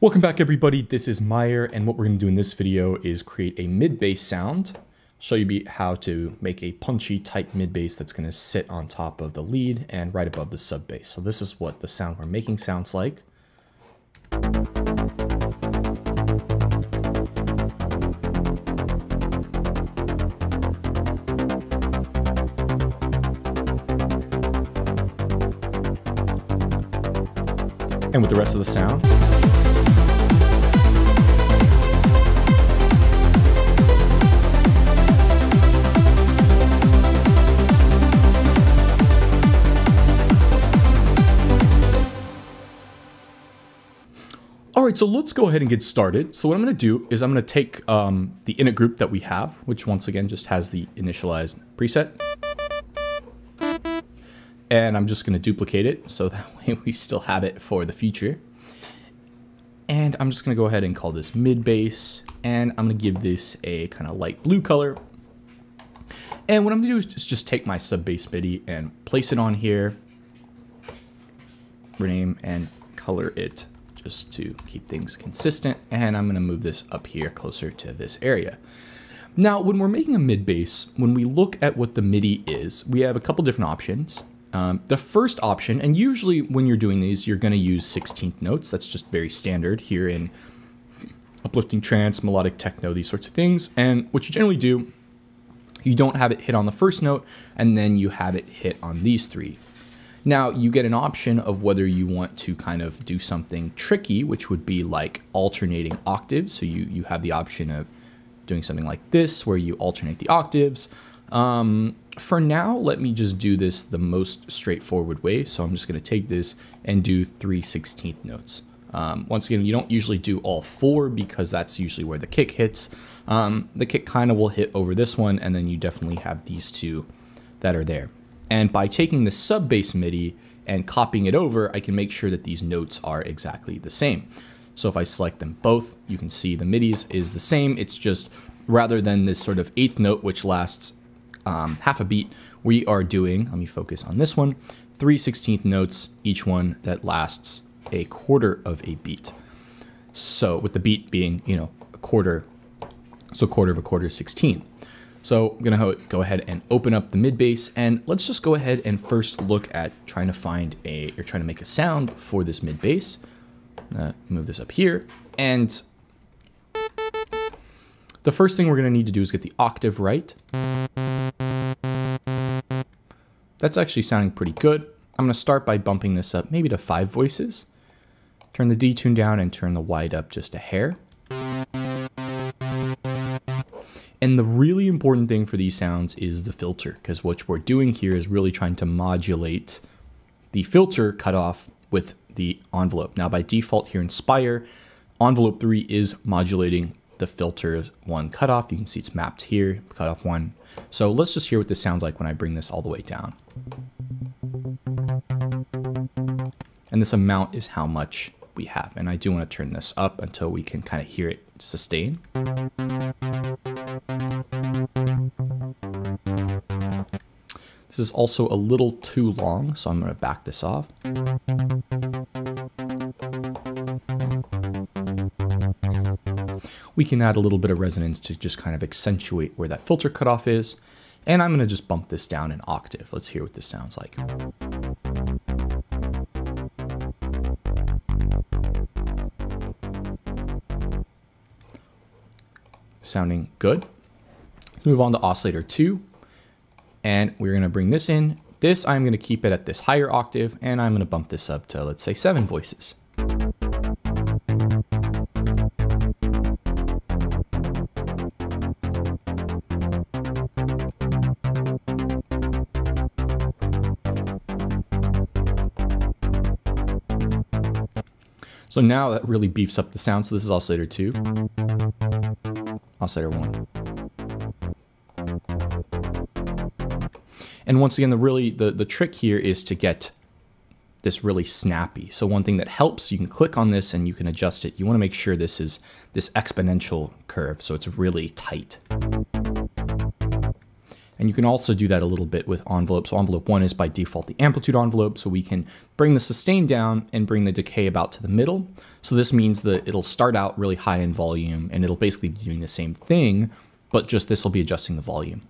Welcome back everybody, this is MYR, and what we're going to do in this video is create a mid-bass sound. Show you how to make a punchy tight mid-bass that's going to sit on top of the lead and right above the sub-bass. So this is what the sound we're making sounds like. And with the rest of the sounds. All right, so let's go ahead and get started. So what I'm going to do is I'm going to take the init group that we have, which once again just has the initialized preset. And I'm just going to duplicate it so that way we still have it for the future. And I'm just going to go ahead and call this mid bass, and I'm going to give this a kind of light blue color. And what I'm going to do is just take my sub bass MIDI and place it on here, rename and color it just to keep things consistent. And I'm going to move this up here closer to this area. Now, when we're making a mid bass, when we look at what the MIDI is, we have a couple different options. The first option, and usually when you're doing these, you're going to use 16th notes. That's just very standard here in uplifting trance, melodic techno, these sorts of things. And what you generally do, you don't have it hit on the first note, and then you have it hit on these three. Now you get an option of whether you want to kind of do something tricky, which would be like alternating octaves. So you have the option of doing something like this, where you alternate the octaves. For now, let me just do this the most straightforward way. So I'm just going to take this and do 3/16 notes. Once again, you don't usually do all four because that's usually where the kick hits. The kick kind of will hit over this one, and then you definitely have these two that are there. And by taking the sub bass MIDI and copying it over, I can make sure that these notes are exactly the same. So if I select them both, you can see the MIDIs is the same. It's just rather than this sort of eighth note, which lasts half a beat, we are doing, let me focus on this one, 3/16 notes, each one that lasts a quarter of a beat. So with the beat being, you know, a quarter, so quarter of a quarter is 16. So I'm gonna go ahead and open up the mid bass, and let's just go ahead and first look at trying to make a sound for this mid bass. Move this up here, and the first thing we're gonna need to do is get the octave right. That's actually sounding pretty good. I'm gonna start by bumping this up maybe to 5 voices. Turn the detune down and turn the wide up just a hair. And the really important thing for these sounds is the filter, because what we're doing here is really trying to modulate the filter cutoff with the envelope. Now by default here in Spire, envelope 3 is modulating the filter 1 cutoff. You can see it's mapped here, cutoff 1. So let's just hear what this sounds like when I bring this all the way down. And this amount is how much we have. And I do want to turn this up until we can kind of hear it sustain. This is also a little too long, so I'm going to back this off. We can add a little bit of resonance to just kind of accentuate where that filter cutoff is. And I'm going to just bump this down an octave. Let's hear what this sounds like. Sounding good. Let's move on to oscillator 2. And we're going to bring this in. This, I'm going to keep it at this higher octave, and I'm going to bump this up to, let's say, 7 voices. So now that really beefs up the sound. So this is oscillator 2, oscillator 1. And once again, the trick here is to get this really snappy. So one thing that helps, you can click on this and you can adjust it. You want to make sure this is this exponential curve, so it's really tight. And you can also do that a little bit with envelope. So envelope 1 is by default the amplitude envelope. So we can bring the sustain down and bring the decay about to the middle. So this means that it'll start out really high in volume and it'll basically be doing the same thing, but just this will be adjusting the volume.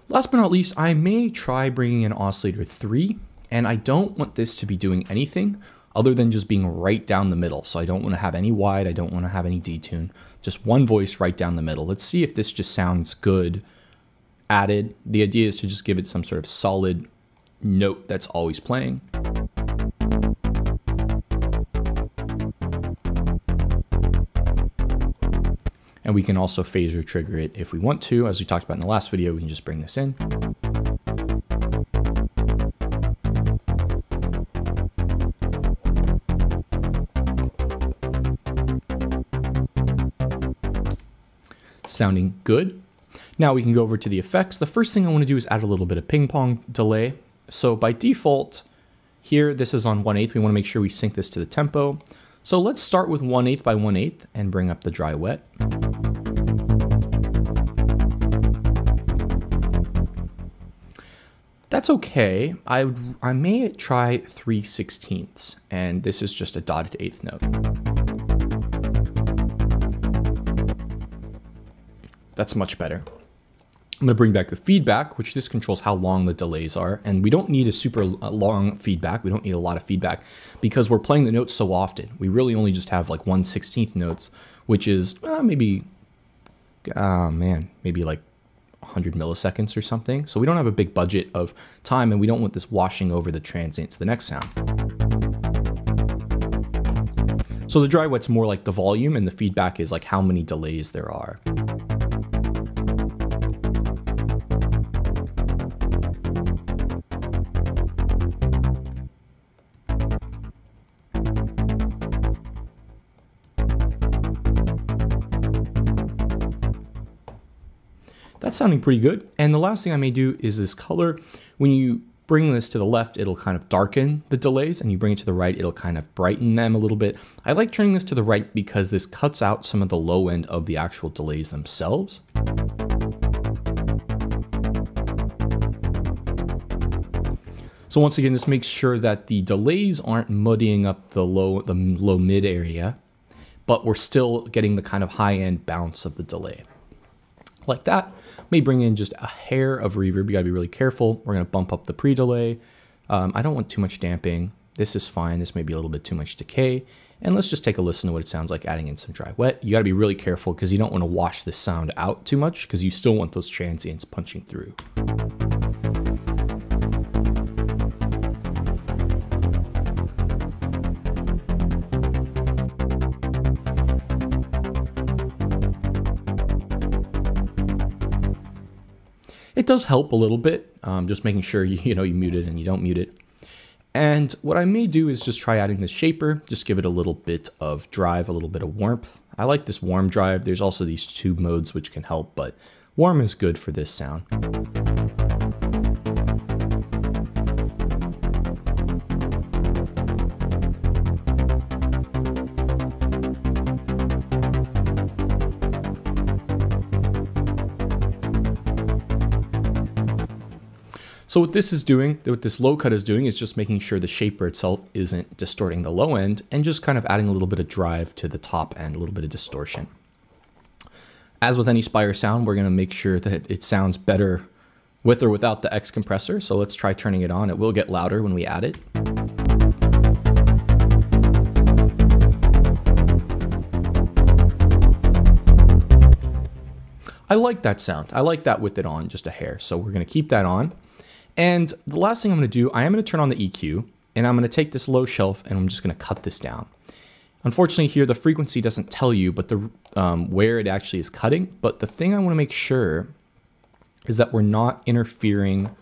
Last but not least, I may try bringing in oscillator 3, and I don't want this to be doing anything other than just being right down the middle. So I don't want to have any wide, I don't want to have any detune, just one voice right down the middle. Let's see if this just sounds good added. The idea is to just give it some sort of solid note that's always playing. And we can also phaser trigger it if we want to. As we talked about in the last video, we can just bring this in. Sounding good. Now we can go over to the effects. The first thing I want to do is add a little bit of ping pong delay. So by default, here this is on 1/8. We want to make sure we sync this to the tempo. So let's start with 1/8 by 1/8 and bring up the dry wet. That's okay. I may try 3/16, and this is just a dotted 8th note. That's much better. I'm gonna bring back the feedback, which this controls how long the delays are. And we don't need a super long feedback. We don't need a lot of feedback because we're playing the notes so often. We really only just have like 1/16 notes, which is maybe like 100 milliseconds or something. So we don't have a big budget of time and we don't want this washing over the transient to the next sound. So the dry wet's more like the volume and the feedback is like how many delays there are. That's sounding pretty good. And the last thing I may do is this color. When you bring this to the left, it'll kind of darken the delays, and you bring it to the right, it'll kind of brighten them a little bit. I like turning this to the right because this cuts out some of the low end of the actual delays themselves. So once again, this makes sure that the delays aren't muddying up the low mid area, but we're still getting the kind of high end bounce of the delay. Like that. May bring in just a hair of reverb. You gotta be really careful. We're gonna bump up the pre-delay. I don't want too much damping. This is fine. This may be a little bit too much decay. And let's just take a listen to what it sounds like adding in some dry wet. You gotta be really careful because you don't wanna wash this sound out too much because you still want those transients punching through. It does help a little bit, just making sure you mute it and you don't mute it. And what I may do is just try adding this shaper, just give it a little bit of drive, a little bit of warmth. I like this warm drive. There's also these two modes which can help, but warm is good for this sound. So what this is doing, what this low cut is doing is just making sure the shaper itself isn't distorting the low end and just kind of adding a little bit of drive to the top end, a little bit of distortion. As with any Spire sound, we're gonna make sure that it sounds better with or without the X compressor. So let's try turning it on. It will get louder when we add it. I like that sound. I like that with it on, just a hair. So we're gonna keep that on. And the last thing I'm going to do, I am going to turn on the EQ, and I'm going to take this low shelf, and I'm just going to cut this down. Unfortunately here, the frequency doesn't tell you, but the where it actually is cutting. But the thing I want to make sure is that we're not interfering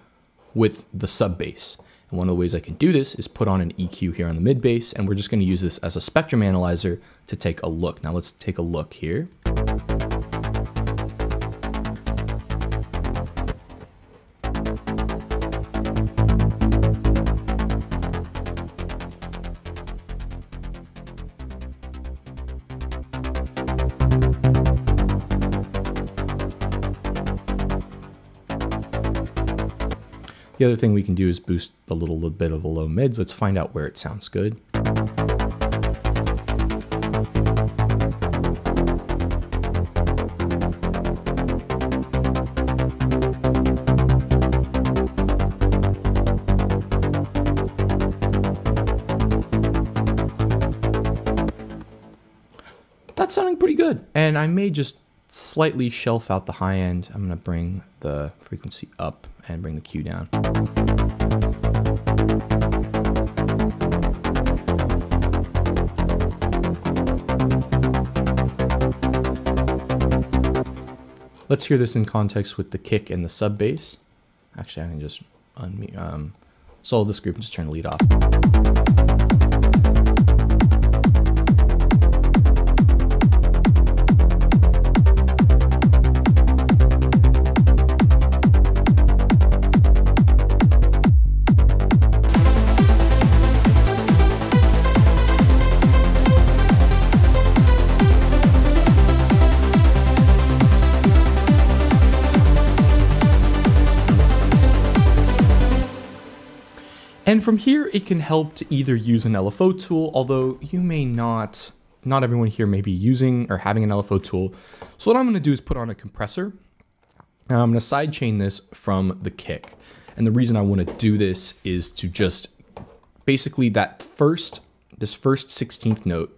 with the sub bass. And one of the ways I can do this is put on an EQ here on the mid bass, and we're just going to use this as a spectrum analyzer to take a look. Now let's take a look here. The other thing we can do is boost a little bit of the low mids. Let's find out where it sounds good. That's sounding pretty good. And I may just slightly shelf out the high end. I'm going to bring the frequency up and bring the Q down. Let's hear this in context with the kick and the sub bass. Actually, I can just solo this group and just turn the lead off. And from here, it can help to either use an LFO tool, although you may not everyone here may be using or having an LFO tool. So what I'm going to do is put on a compressor. Now I'm going to sidechain this from the kick. And the reason I want to do this is to just basically this first 16th note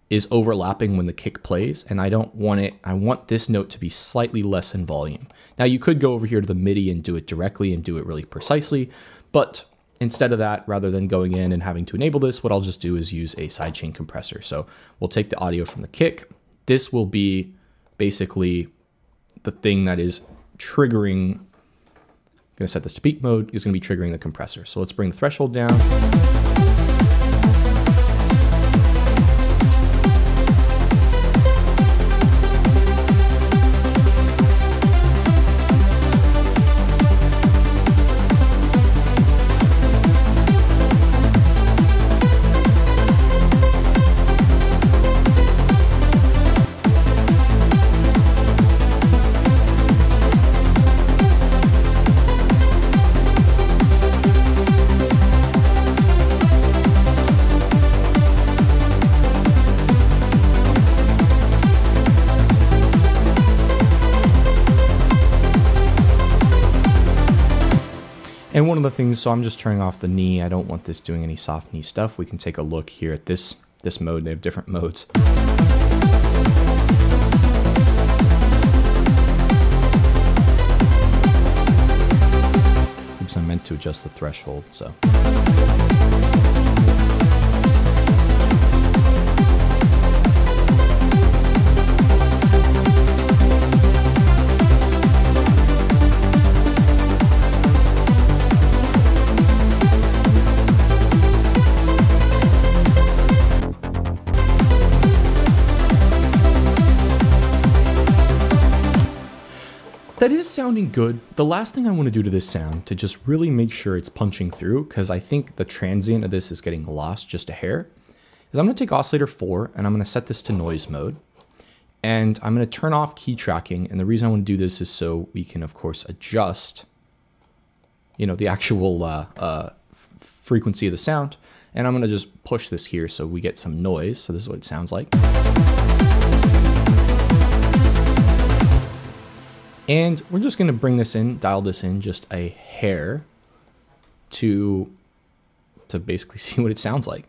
is overlapping when the kick plays, and I don't want it. I want this note to be slightly less in volume. Now you could go over here to the MIDI and do it directly and do it really precisely, but instead of that, rather than going in and having to enable this, what I'll just do is use a sidechain compressor. So we'll take the audio from the kick. This will be basically the thing that is triggering, I'm gonna set this to peak mode, is gonna be triggering the compressor. So let's bring the threshold down. And one of the things, so I'm just turning off the knee. I don't want this doing any soft knee stuff. We can take a look here at this mode. They have different modes. Oops, I meant to adjust the threshold, so. That is sounding good. The last thing I want to do to this sound to just really make sure it's punching through, because I think the transient of this is getting lost just a hair, is I'm going to take oscillator 4 and I'm going to set this to noise mode. And I'm going to turn off key tracking. And the reason I want to do this is so we can, of course, adjust, the actual frequency of the sound. And I'm going to just push this here so we get some noise. So this is what it sounds like. And we're just going to bring this in, dial this in just a hair to basically see what it sounds like.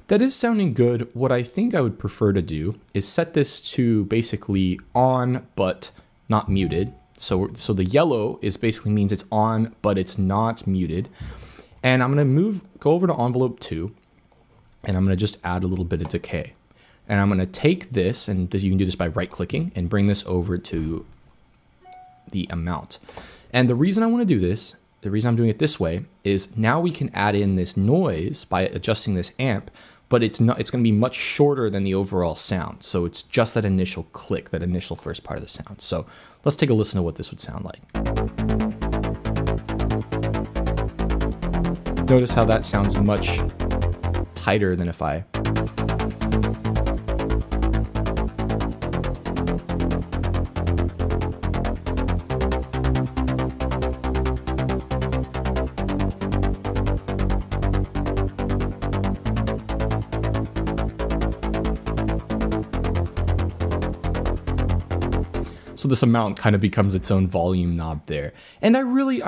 That is sounding good. What I think I would prefer to do is set this to basically on, but not muted. So the yellow is basically means it's on, but it's not muted. And I'm going to go over to envelope 2, and I'm going to just add a little bit of decay. And I'm going to take this, and you can do this by right clicking and bring this over to the amount. And the reason I want to do this, the reason I'm doing it this way, is now we can add in this noise by adjusting this amp, but it's going to be much shorter than the overall sound. So it's just that initial click, that initial first part of the sound. So let's take a listen to what this would sound like. Notice how that sounds much tighter than if I... So this amount kind of becomes its own volume knob there. And I really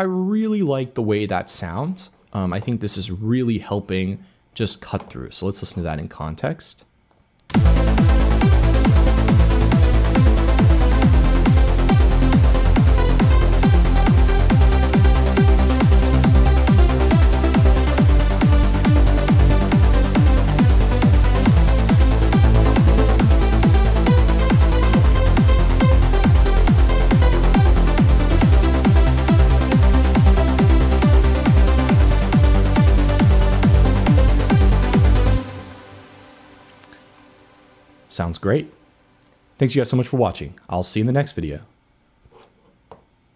like the way that sounds. I think this is really helping just cut through. So let's listen to that in context. Sounds great. Thanks you guys so much for watching. I'll see you in the next video.